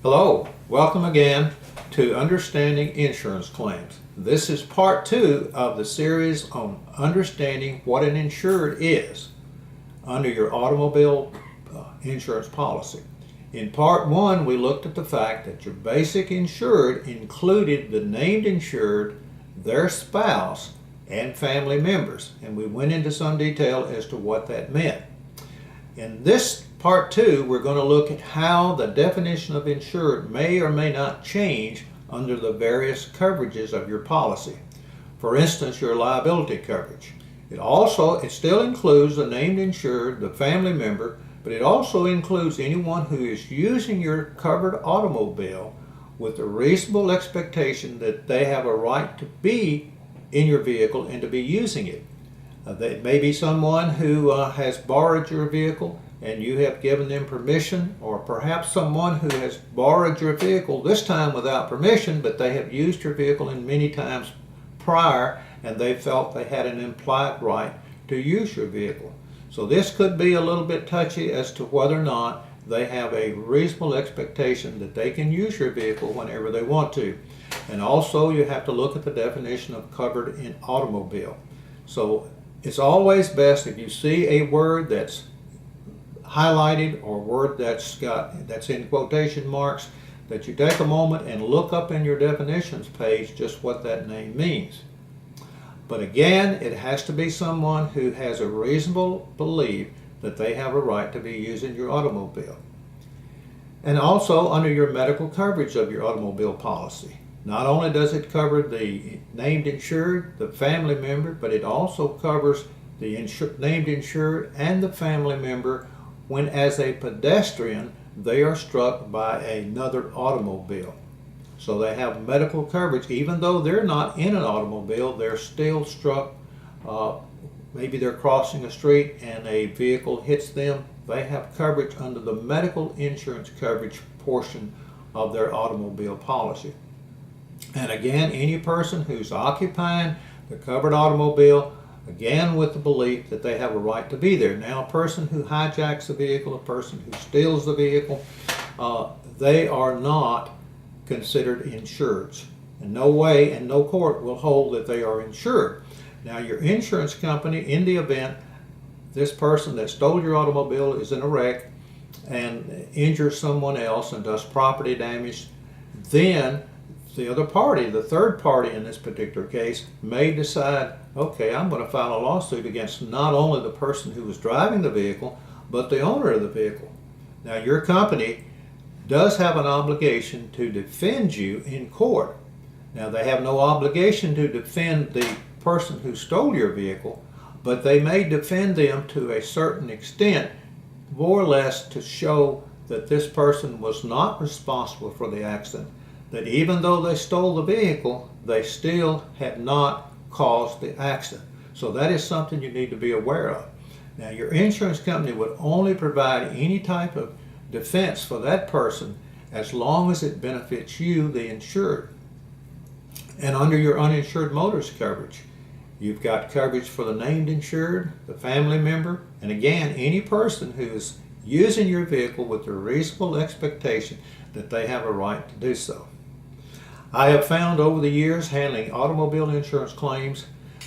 Hello, welcome again to Understanding Insurance Claims. This is part 2 of the series on understanding what an insured is under your automobile insurance policy. In part 1, we looked at the fact that your basic insured included the named insured, their spouse, and family members, and we went into some detail as to what that meant. In this part 2, we're going to look at how the definition of insured may or may not change under the various coverages of your policy. For instance, your liability coverage. It still includes the named insured, the family member, but it also includes anyone who is using your covered automobile with a reasonable expectation that they have a right to be in your vehicle and to be using it. There may be someone who has borrowed your vehicle and you have given them permission, or perhaps someone who has borrowed your vehicle, this time without permission, but they have used your vehicle in many times prior and they felt they had an implied right to use your vehicle. So this could be a little bit touchy as to whether or not they have a reasonable expectation that they can use your vehicle whenever they want to. And also you have to look at the definition of covered in automobile. So it's always best if you see a word that's highlighted or a word that's in quotation marks, that you take a moment and look up in your definitions page just what that name means. But again, it has to be someone who has a reasonable belief that they have a right to be using your automobile. And also under your medical coverage of your automobile policy. Not only does it cover the named insured, the family member, but it also covers the named insured and the family member when, as a pedestrian, they are struck by another automobile. So they have medical coverage. Even though they're not in an automobile, they're still struck. Maybe they're crossing a street and a vehicle hits them. They have coverage under the medical insurance coverage portion of their automobile policy. And again, any person who's occupying the covered automobile, again with the belief that they have a right to be there. Now, a person who hijacks the vehicle, a person who steals the vehicle, they are not considered insureds. In no way and no court will hold that they are insured. Now, your insurance company, in the event this person that stole your automobile is in a wreck and injures someone else and does property damage, then the other party, the third party in this particular case, may decide, okay, I'm going to file a lawsuit against not only the person who was driving the vehicle, but the owner of the vehicle. Now, your company does have an obligation to defend you in court. Now, they have no obligation to defend the person who stole your vehicle, but they may defend them to a certain extent, more or less to show that this person was not responsible for the accident, that even though they stole the vehicle, they still had not caused the accident. So that is something you need to be aware of. Now, your insurance company would only provide any type of defense for that person as long as it benefits you, the insured. And under your uninsured motorist coverage, you've got coverage for the named insured, the family member, and again, any person who is using your vehicle with a reasonable expectation that they have a right to do so. I have found over the years handling automobile insurance claims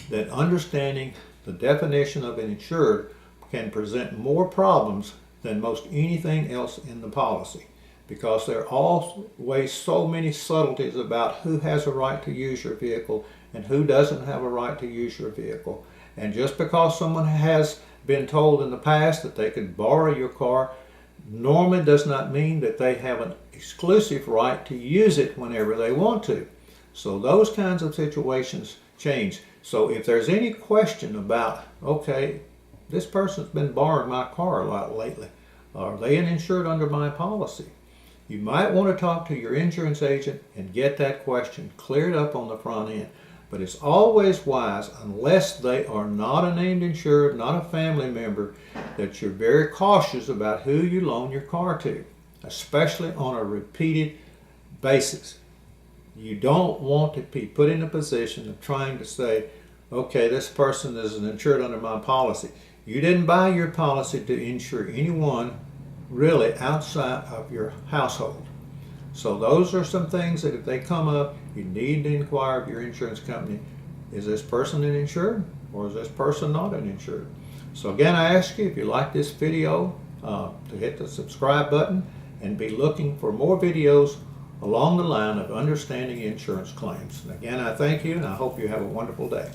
that understanding the definition of an insured can present more problems than most anything else in the policy, because there are always so many subtleties about who has a right to use your vehicle and who doesn't have a right to use your vehicle. And just because someone has been told in the past that they could borrow your car normally does not mean that they have an exclusive right to use it whenever they want to. So those kinds of situations change. So if there's any question about, okay, this person's been borrowing my car a lot lately, are they insured under my policy? You might want to talk to your insurance agent and get that question cleared up on the front end. But it's always wise, unless they are not a named insured, not a family member, that you're very cautious about who you loan your car to, especially on a repeated basis. You don't want to be put in a position of trying to say, okay, this person is insured under my policy. You didn't buy your policy to insure anyone really outside of your household. So those are some things that if they come up, you need to inquire of your insurance company. Is this person an insured or is this person not an insured? So again, I ask you, if you like this video, to hit the subscribe button and be looking for more videos along the line of understanding insurance claims. And again, I thank you and I hope you have a wonderful day.